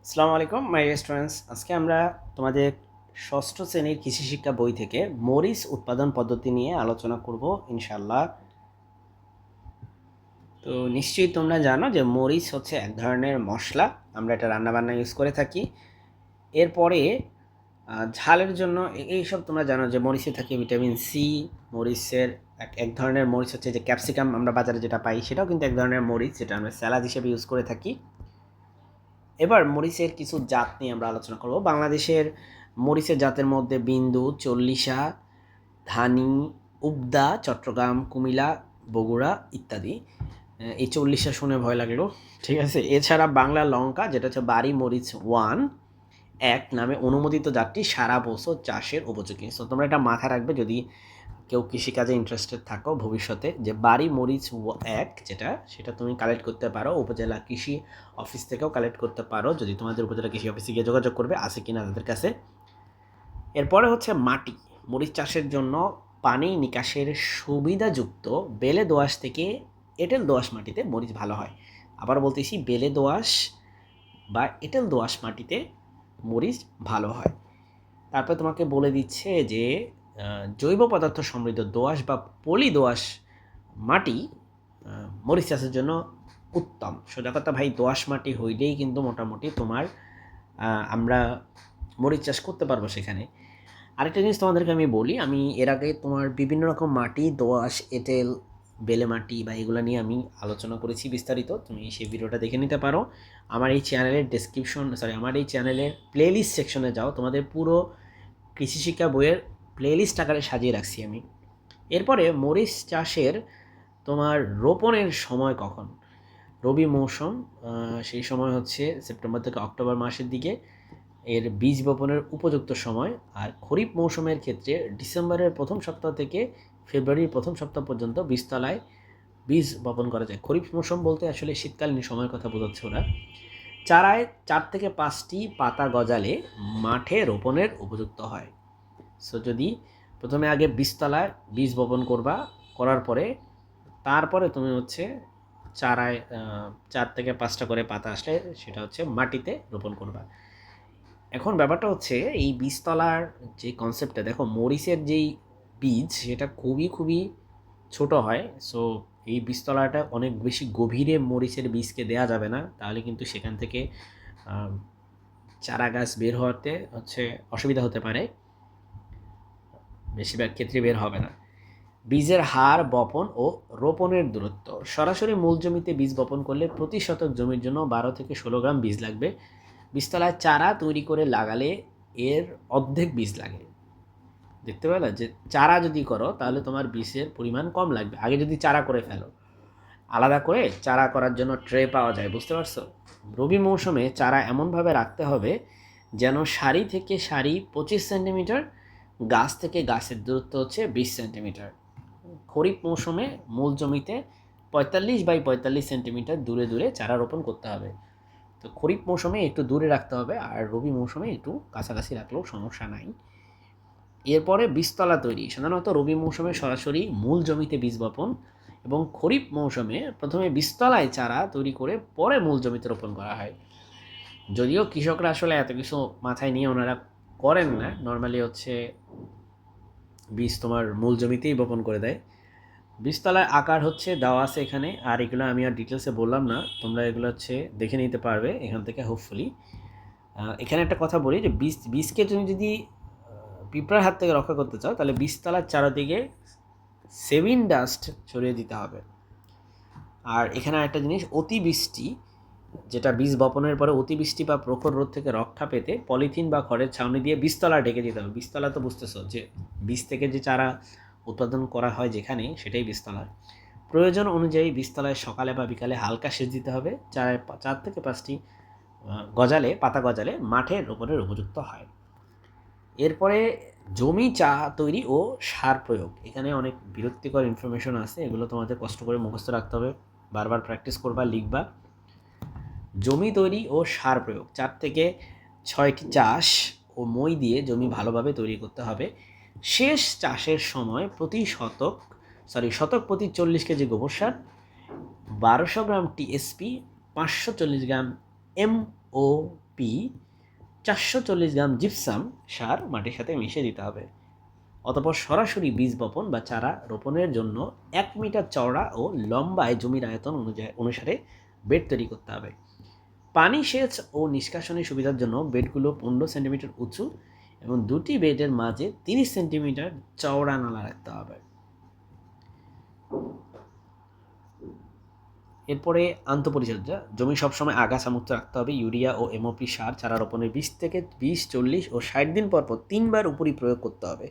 আসসালামু আলাইকুম my students. আজকে আমরা তোমাদের ষষ্ঠ শ্রেণীর কৃষি শিক্ষা বই থেকে মরিচ উৎপাদন পদ্ধতি নিয়ে আলোচনা করব ইনশাল্লাহ। তো নিশ্চয়ই তোমরা জানো যে মরিচ হচ্ছে এক ধরনের মশলা, আমরা এটা রান্নাবান্না ইউজ করে থাকি। এরপরে ঝালের জন্য এইসব তোমরা জানো যে মরিচে থাকে ভিটামিন সি। মরিচের এক ধরনের মরিচ হচ্ছে যে ক্যাপসিকাম, আমরা বাজারে যেটা পাই সেটাও কিন্তু এক ধরনের মরিচ, যেটা আমরা স্যালাড হিসেবে ইউজ করে থাকি। এবার মরিচের কিছু জাত নিয়ে আমরা আলোচনা করব। বাংলাদেশের মরিচের জাতের মধ্যে বিন্দু, চল্লিশা, ধানি, উবদা, চট্টগ্রাম, কুমিল্লা, বগুড়া ইত্যাদি। এই চল্লিশা শুনে ভয় লাগলো, ঠিক আছে। এছাড়া বাংলা লঙ্কা, যেটা হচ্ছে বাড়ি মরিচ 1 নামে অনুমোদিত জাতটি সারা বছর চাষের উপযোগী। সো তোমরা এটা মাথায় রাখবে যদি কেউ কৃষিকাজে ইন্টারেস্টেড থাকো ভবিষ্যতে, যে বাড়ি মরিচ 1 সেটা তুমি কালেক্ট করতে পারো, উপজেলা কৃষি অফিস থেকেও কালেক্ট করতে পারো, যদি তোমাদের উপজেলা কৃষি অফিসে গিয়ে যোগাযোগ করবে আছে কিনা তাদের কাছে। এরপরে হচ্ছে মাটি। মরিচ চাষের জন্য পানি নিকাশের সুবিধাযুক্ত বেলে দোআঁশ থেকে এঁটেল দোআঁশ মাটিতে মরিচ ভালো হয়। আবার বলতেছি, বেলে দোআঁশ বা এঁটেল দোআঁশ মাটিতে মরিচ ভালো হয়। তারপর তোমাকে বলে দিচ্ছে যে জৈব পদার্থ সমৃদ্ধ দোআঁশ বা পলি দোআঁশ মাটি মরিচ চাষের জন্য উত্তম। সোজা কথা ভাই, দোআঁশ মাটি হইলেই কিন্তু মোটামুটি তোমার আমরা মরিচ চাষ করতে পারবো সেখানে। আরেকটা জিনিস তোমাদেরকে আমি বলি, আমি এর আগে তোমার বিভিন্ন রকম মাটি, দোআঁশ, এঁটেল, বেলে মাটি বা এগুলো নিয়ে আমি আলোচনা করেছি বিস্তারিত, তুমি সেই ভিডিওটা দেখে নিতে পারো। আমার এই চ্যানেলের আমার এই চ্যানেলের প্লেলিস্ট সেকশনে যাও, তোমাদের পুরো কৃষি শিক্ষা বইয়ের প্লেলিস্ট আকারে সাজিয়ে রাখছি আমি। এরপরে মরিচ চাষের তোমার রোপণের সময় কখন? রবি মৌসুম, সেই সময় হচ্ছে সেপ্টেম্বর থেকে অক্টোবর মাসের দিকে এর বীজ বপনের উপযুক্ত সময়। আর খরিফ মৌসুমের ক্ষেত্রে ডিসেম্বরের প্রথম সপ্তাহ থেকে ফেব্রুয়ারির প্রথম সপ্তাহ পর্যন্ত বীজতলায় বীজ বপন করা যায়। খরিফ মৌসুম বলতে আসলে শীতকালীন সময়ের কথা বোঝাচ্ছে ওরা। চারায় 4 থেকে 5টি পাতা গজালে মাঠে রোপণের উপযুক্ত হয়। সো যদি প্রথমে আগে বীজতলায় বীজ বপন করবা, করার পরে তারপরে তুমি হচ্ছে চারায় 4 থেকে 5টা করে পাতা আসলে সেটা হচ্ছে মাটিতে রোপণ করবা। এখন ব্যাপারটা হচ্ছে এই বীজতলার যে কনসেপ্টটা, দেখো মরিচের যেই বীজ সেটা খুবই খুবই ছোট হয়। সো এই বীজতলাটা অনেক বেশি গভীরে মরিচের বীজকে দেয়া যাবে না, তাহলে কিন্তু সেখান থেকে চারা গাছ বের হতে হচ্ছে অসুবিধা হতে পারে, বেশিরভাগ ক্ষেত্রে বের হবে না। বীজের হার, বপন ও রোপণের দূরত্ব। সরাসরি মূল জমিতে বীজ বপন করলে প্রতি শতক জমির জন্য 12 থেকে 16 গ্রাম বীজ লাগবে। বীজতলায় চারা তৈরি করে লাগালে এর অর্ধেক বীজ লাগে। দেখতে পেলে যে চারা যদি করো তাহলে তোমার বীজের পরিমাণ কম লাগবে। আগে যদি চারা করে ফেলো, আলাদা করে চারা করার জন্য ট্রে পাওয়া যায়, বুঝতে পারছো। রবি মৌসুমে চারা এমনভাবে রাখতে হবে যেন সারি থেকে সারি 25 সেন্টিমিটার, গাছ থেকে গাছের দূরত্ব হচ্ছে 20 সেন্টিমিটার। খরিফ মৌসুমে মূল জমিতে 45 বাই 45 সেন্টিমিটার দূরে দূরে চারা রোপণ করতে হবে। তো খরিফ মৌসুমে একটু দূরে রাখতে হবে, আর রবি মৌসুমে একটু কাছাকাছি রাখলেও সমস্যা নাই। এরপরে বীজতলা তৈরি। সাধারণত রবি মৌসুমে সরাসরি মূল জমিতে বীজ বপন এবং খরিফ মৌসুমে প্রথমে বীজতলায় চারা তৈরি করে পরে মূল জমিতে রোপণ করা হয়। যদিও কৃষকরা আসলে এত কিছু মাথায় নিয়ে ওনারা করেন না, নর্মালি হচ্ছে বীজ তোমার মূল জমিতেই বপন করে দেয়। বীজতলার আকার হচ্ছে দেওয়া আছে এখানে, আর এগুলো আমি আর ডিটেলসে বললাম না, তোমরা এগুলো হচ্ছে দেখে নিতে পারবে এখান থেকে হোপফুলি। এখানে একটা কথা বলি যে বীজকে তুমি যদি পিঁপড়ার হাত থেকে রক্ষা করতে চাও তাহলে বীজতলার চারদিকে সেভিন ডাস্ট ছড়িয়ে দিতে হবে। আর এখানে একটা জিনিস, অতিবৃষ্টি, যেটা বীজ বপনের পরে অতিবৃষ্টি বা প্রখর রোদ থেকে রক্ষা পেতে পলিথিন বা খড়ের ছাউনি দিয়ে বীজতলা ঢেকে দিতে হবে। বীজতলা তো বুঝতেছো যে বীজ থেকে যে চারা উৎপাদন করা হয় যেখানে, সেটাই বীজতলা। প্রয়োজন অনুযায়ী বীজতলায় সকালে বা বিকালে হালকা সেচ দিতে হবে। 4 থেকে 5টি পাতা গজালে মাঠে রোপণের উপযুক্ত হয়। এরপরে জমি চা তৈরি ও সার প্রয়োগ। এখানে অনেক বিরক্তিকর ইনফরমেশন আছে, এগুলো তোমাদের কষ্ট করে মুখস্থ রাখতে হবে, বারবার প্র্যাকটিস করবা, লিখবা। জমি তৈরি ও সার প্রয়োগ। 4 থেকে 6টি চাষ ও মই দিয়ে জমি ভালোভাবে তৈরি করতে হবে। শেষ চাষের সময় শতক প্রতি 40 কেজি গোবর সার, 1200 গ্রাম টিএসপি, 540 গ্রাম MOP পি 440 গ্রাম জিপসাম সার মাটির সাথে মিশিয়ে দিতে হবে। অতঃপর সরাসরি বীজ বপন বা চারা রোপণের জন্য 1 মিটার চওড়া ও লম্বায় জমির আয়তন অনুসারে বেড তৈরি করতে হবে। পানি সেচ ও নিষ্কাশনের সুবিধার জন্য বেডগুলো 15 সেন্টিমিটার উঁচু এবং দুটি বেডের মাঝে 30 সেন্টিমিটার চওড়া নালা রাখতে হবে। এরপরে আন্তঃপরিচর্যা, জমি সবসময় আগাছামুক্ত রাখতে হবে। ইউরিয়া ও এমওপি সার চারা রোপণের 20 থেকে 20, 40 ও 60 দিন পর 3বার উপরই প্রয়োগ করতে হবে।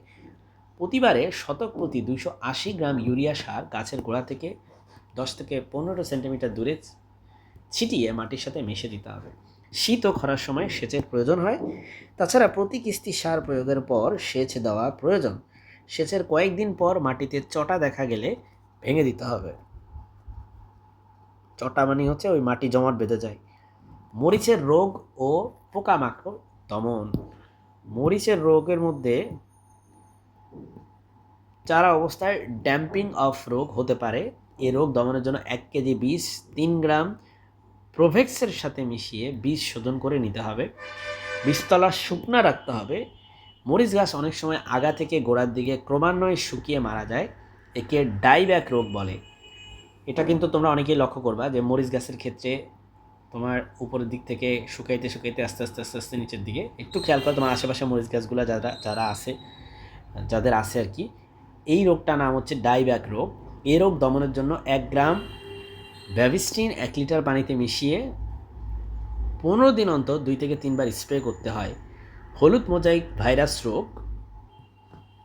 প্রতিবারে শতক প্রতি 280 গ্রাম ইউরিয়া সার গাছের গোড়া থেকে 10 থেকে 15 সেন্টিমিটার দূরে ছিটিয়ে মাটির সাথে মিশিয়ে দিতে হবে। শীত ও খরার সময় সেচের প্রয়োজন হয়। তাছাড়া প্রতি কিস্তি সার প্রয়োগের পর সেচ দেওয়া প্রয়োজন। সেচের কয়েকদিন পর মাটিতে চটা দেখা গেলে ভেঙে দিতে হবে। চটা মানে হচ্ছে ওই মাটি জমাট বেঁধে যায়। মরিচের রোগ ও পোকামাকড় দমন। মরিচের রোগের মধ্যে চারা অবস্থায় ড্যাম্পিং অফ রোগ হতে পারে। এই রোগ দমনের জন্য 1 কেজি বীজ 3 গ্রাম প্রোভেক্সের সাথে মিশিয়ে বীজ শোধন করে নিতে হবে। বীজতলা শুকনা রাখতে হবে। মরিচ গাছ অনেক সময় আগা থেকে গোড়ার দিকে ক্রমান্বয়ে শুকিয়ে মারা যায়, একে ডাইব্যাক রোগ বলে। এটা কিন্তু তোমরা অনেকেই লক্ষ্য করবা যে মরিচ গাছের ক্ষেত্রে তোমার উপরের দিক থেকে শুকাইতে শুকাইতে আস্তে আস্তে আস্তে আস্তে নিচের দিকে একটু খেয়াল করে তোমার আশেপাশে মরিচ গাছগুলো যারা আছে যাদের আছে আর কি, এই রোগটার নাম হচ্ছে ডাইব্যাক রোগ। এই রোগ দমনের জন্য 1 গ্রাম ব্যাভিস্টিন 1 লিটার পানিতে মিশিয়ে 15 দিন অন্তর 2 থেকে 3 বার স্প্রে করতে হয়। হলুদ মোজাইক ভাইরাস রোগ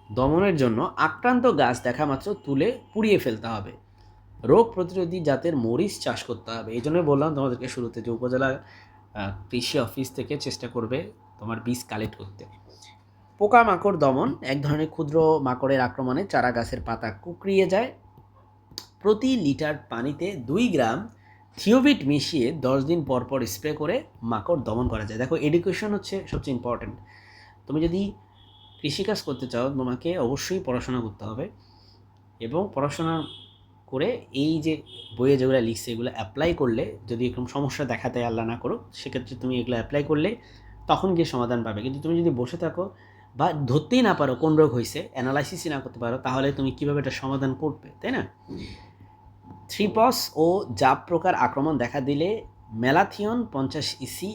দমনের জন্য আক্রান্ত গাছ দেখা মাত্র তুলে পুড়িয়ে ফেলতে হবে। রোগ প্রতিরোধী জাতের মরিচ চাষ করতে হবে। এই জন্যই বললাম তোমাদেরকে শুরুতে যে উপজেলা কৃষি অফিস থেকে চেষ্টা করবে তোমার বীজ কালেক্ট করতে। পোকামাকড় দমন, এক ধরনের ক্ষুদ্র মাকড়ের আক্রমণে চারা গাছের পাতা কুঁকড়িয়ে যায়। প্রতি লিটার পানিতে 2 গ্রাম থিওবিট মিশিয়ে 10 দিন পর পর স্প্রে করে মাকড় দমন করা যায়। দেখো, এডুকেশন হচ্ছে সবচেয়ে ইম্পর্ট্যান্ট। তুমি যদি কৃষিকাজ করতে চাও তোমাকে অবশ্যই পড়াশোনা করতে হবে, এবং পড়াশোনা করে এই যে বইয়ে যেগুলো লিখছে এগুলো অ্যাপ্লাই করলে, যদি এরকম সমস্যা দেখা দেয় আল্লাহ না করো, সেক্ষেত্রে তুমি এগুলো অ্যাপ্লাই করলে তখন গিয়ে সমাধান পাবে। কিন্তু তুমি যদি বসে থাকো বা ধরতেই না পারো কোন রোগ হয়েছে, অ্যানালাইসিসই না করতে পারো, তাহলে তুমি কীভাবে এটা সমাধান করবে, তাই না? থ্রিপস ও জাপ প্রকার আক্রমণ দেখা দিলে ম্যালাথিয়ন 50 ইসি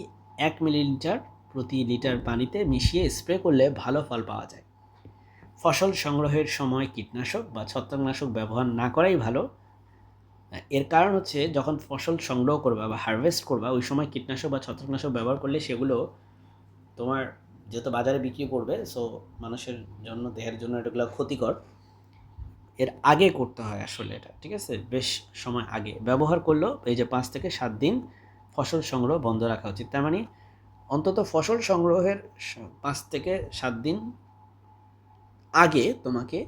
1 মিলিলিটার প্রতি লিটার পানিতে মিশিয়ে স্প্রে করলে ভালো ফল পাওয়া যায়। ফসল সংগ্রহের সময় কীটনাশক বা ছত্রাকনাশক ব্যবহার না করাই ভালো। এর কারণ হচ্ছে যখন ফসল সংগ্রহ করবা বা হারভেস্ট করবা ওই সময় কীটনাশক বা ছত্রাকনাশক ব্যবহার করলে সেগুলো তোমার যেহেতু বাজারে বিক্রি করবে, সো মানুষের জন্য, দেহের জন্য এগুলো ক্ষতিকর। এর আগে করতে হয় আসলে এটা, ঠিক আছে? বেশ সময় আগে ব্যবহার করলেও এই যে 5 থেকে 7 দিন ফসল সংগ্রহ বন্ধ রাখা উচিত। তার মানে অন্তত ফসল সংগ্রহের 5 থেকে 7 দিন আগে তোমাকে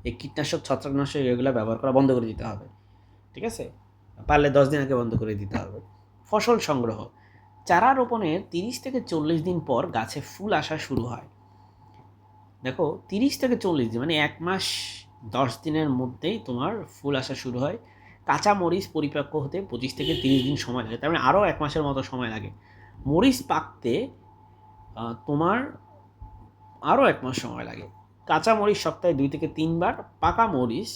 এই কীটনাশক ছত্রাকনাশক এগুলো ব্যবহার করা বন্ধ করে দিতে হবে, ঠিক আছে? পারলে 10 দিন আগে বন্ধ করে দিতে হবে। ফসল সংগ্রহ, চারা রোপণের 30 থেকে 40 দিন পর গাছে ফুল আসা শুরু হয়। দেখো, 30 থেকে 40 দিন মানে 1 মাস 10 দিনের মধ্যেই তোমার ফুল আসা শুরু হয়। কাঁচা মরিচ পরিপক্ক হতে 25 থেকে 30 দিন সময় লাগে, তার মানে আরও 1 মাসের মতো সময় লাগে। মরিচ পাকতে তোমার আরও 1 মাস সময় লাগে। কাঁচা মরিচ সপ্তাহে 2 থেকে 3 বার, পাকা মরিচ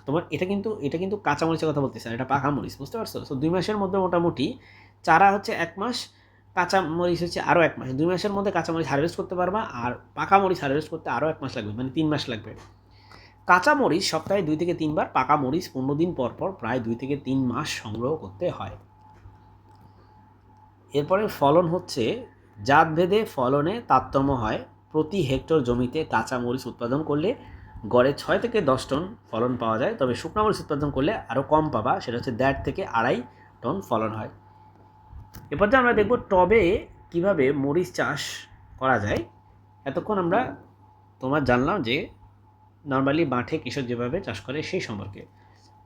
তোমার এটা কিন্তু কাঁচা মরিচের কথা বলতেছে, আর এটা পাকা মরিচ, বুঝতে পারছো? সো 2 মাসের মধ্যে মোটামুটি চারা হচ্ছে 1 মাস, কাঁচা মরিচ হচ্ছে আরও 1 মাস। 2 মাসের মধ্যে কাঁচা মরিচ হারভেস্ট করতে পারবা, আর পাকা মরিচ হারভেস্ট করতে আরও 1 মাস লাগবে, মানে 3 মাস লাগবে। কাঁচা মরিচ সপ্তাহে 2 থেকে 3 বার, পাকা মরিচ 15 দিন পর পর প্রায় 2 থেকে 3 মাস সংগ্রহ করতে হয়। এরপরে ফলন হচ্ছে জাতভেদে ফলনে তারতম্য হয়। প্রতি হেক্টর জমিতে কাঁচা মরিচ উৎপাদন করলে গড়ে 6 থেকে 10 টন ফলন পাওয়া যায়, তবে শুকনো মরিচ উৎপাদন করলে আরও কম পাবা, সেটা হচ্ছে 1.5 থেকে 2.5 টন ফলন হয়। এরপর যে আমরা দেখব টবে কিভাবে মরিচ চাষ করা যায়। এতক্ষণ আমরা তোমার জানলাম যে নর্মালি মাঠে কৃষক যেভাবে চাষ করে সেই সম্পর্কে।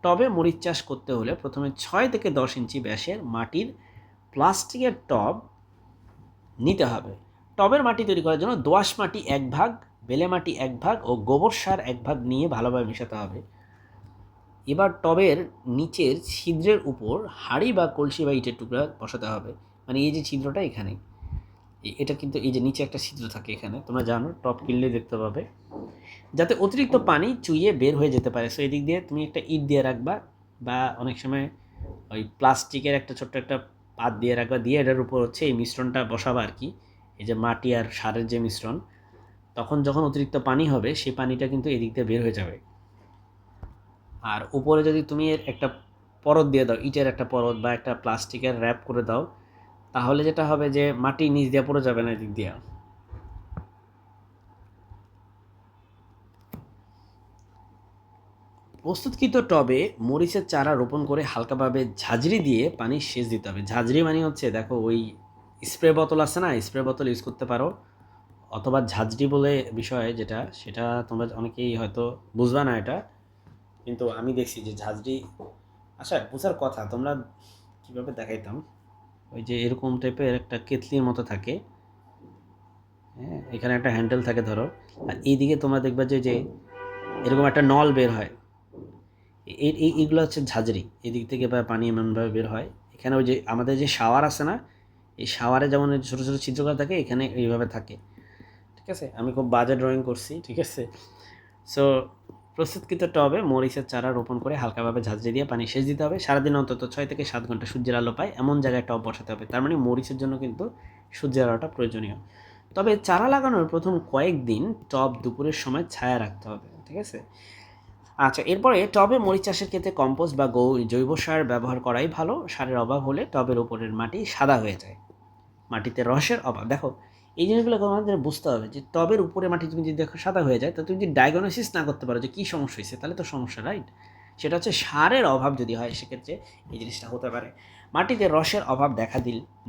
টবে মরিচ চাষ করতে হলে প্রথমে 6 থেকে 10 ইঞ্চি ব্যাসের মাটির প্লাস্টিকের টব নিতে হবে। টবের মাটি তৈরি করার জন্য দোআঁশ মাটি 1 ভাগ, বেলে মাটি 1 ভাগ ও গোবর সার 1 ভাগ নিয়ে ভালোভাবে মেশাতে হবে। এবার টবের নিচের ছিদ্রের উপর হাঁড়ি বা কলসি বা ইটের টুকরা বসাতে হবে। মানে এই যে ছিদ্রটা এখানে, এটা কিন্তু এই যে নিচে একটা ছিদ্র থাকে এখানে, তোমরা জানো, টপ কিনলে দেখতে পাবে, যাতে অতিরিক্ত পানি চুইয়ে বের হয়ে যেতে পারে। সো এদিক দিয়ে তুমি একটা ইট দিয়ে রাখবা, বা অনেক সময় ওই প্লাস্টিকের একটা ছোট্ট একটা পাত দিয়ে রাখবা, দিয়ে এটার উপর হচ্ছে এই মিশ্রণটা বসাবা আর কি, এই যে মাটি আর সারের যে মিশ্রণ। তখন যখন অতিরিক্ত পানি হবে সেই পানিটা কিন্তু এদিক দিয়ে বের হয়ে যাবে। আর উপরে যদি তুমি এর একটা পরত দিয়ে দাও, ইটের একটা পরত বা একটা প্লাস্টিকের র্যাপ করে দাও, তাহলে যেটা হবে যে মাটি নিচ দিয়ে পড়ে যাবে না এদিক দিয়ে। প্রস্তুতকৃত টবে মরিচের চারা রোপণ করে হালকাভাবে ঝাঁঝরি দিয়ে পানি সেচ দিতে হবে। ঝাঁঝরি মানে হচ্ছে, দেখো ওই স্প্রে বোতল আছে না, স্প্রে বোতল ইউজ করতে পারো, অথবা ঝাঁঝরি বলে বিষয় যেটা, সেটা তোমরা অনেকেই হয়তো বুঝবা না এটা, কিন্তু আমি দেখছি যে ঝাঁঝরি, আচ্ছা বুঝার কথা, তোমরা কীভাবে দেখাইতাম, ওই যে এরকম টাইপের একটা কেতলির মতো থাকে, হ্যাঁ, এখানে একটা হ্যান্ডেল থাকে ধরো, আর এইদিকে তোমরা দেখবা যে যে এরকম একটা নল বের হয়, এইগুলো হচ্ছে ঝাঁঝরি, এদিক থেকে বা পানি এমনভাবে বের হয়। এখানে ওই যে আমাদের যে শাওয়ার আছে না, এই শাওয়ারে যেমন ছোটো ছোটো ছিদ্রগুলো থাকে, এখানে এইভাবে থাকে, ঠিক আছে? আমি খুব বাজে ড্রয়িং করছি, ঠিক আছে? সো প্রস্তুতকৃত টবে মরিচের চারা রোপণ করে হালকাভাবে ঝাঁঝরি দিয়ে পানি সেচ দিতে হবে। সারাদিন অন্তত 6 থেকে 7 ঘন্টা সূর্যের আলো পায় এমন জায়গায় টব বসাতে হবে। তার মানে মরিচের জন্য কিন্তু সূর্যের আলোটা প্রয়োজনীয়। তবে চারা লাগানোর প্রথম কয়েকদিন টব দুপুরের সময় ছায়া রাখতে হবে, ঠিক আছে? আচ্ছা, এরপরে টবে মরিচ চাষের ক্ষেত্রে কম্পোস্ট বা জৈব সার ব্যবহার করাই ভালো। সারের অভাব হলে টবের ওপরের মাটি সাদা হয়ে যায়, মাটিতে রসের অভাব। দেখো, এই জিনিসগুলো আমাদের বুঝতে হবে যে টবের উপরে মাটি তুমি যদি দেখো সাদা হয়ে যায়, তো তুমি যদি ডায়াগনোসিস না করতে পারো যে কী সমস্যা হয়েছে, তাহলে তো সমস্যা, রাইট? সেটা হচ্ছে সারের অভাব যদি হয়, সেক্ষেত্রে এই জিনিসটা হতে পারে। মাটিতে রসের অভাব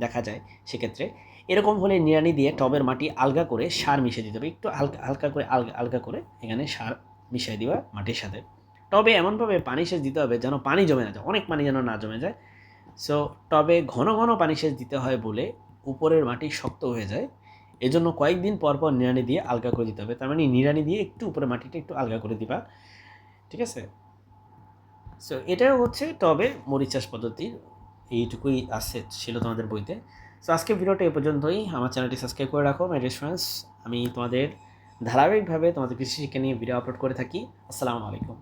দেখা যায়, সেক্ষেত্রে এরকম হলে নিড়ানি দিয়ে টবের মাটি আলগা করে সার মিশিয়ে দিতে হবে, একটু হালকা হালকা করে আলগা করে এখানে সার মিশিয়ে দিবা মাটির সাথে। টবে এমনভাবে পানি সেচ দিতে হবে যেন পানি জমে না যায়, অনেক পানি যেন না জমে যায়। সো টবে ঘন ঘন পানি সেচ দিতে হয় বলে উপরের মাটি শক্ত হয়ে যায়, এজন্য কয়েকদিন পর পর নিড়ানি দিয়ে আলগা করে দিতে হবে। তার মানে নিড়ানি দিয়ে একটু উপরে মাটিটা একটু আলগা করে দিবা, ঠিক আছে? সো এটাও হচ্ছে টবে মরিচ চাষ পদ্ধতির, এইটুকুই ছিল তোমাদের বইতে। সো আজকে ভিডিওটা এ পর্যন্তই। আমার চ্যানেলটি সাবস্ক্রাইব করে রাখো মাই ডিয়ার ফ্রেন্ডস। আমি তোমাদের ধারাবাহিকভাবে তোমাদের কৃষি শিক্ষা নিয়ে ভিডিও আপলোড করে থাকি। আসসালামু আলাইকুম।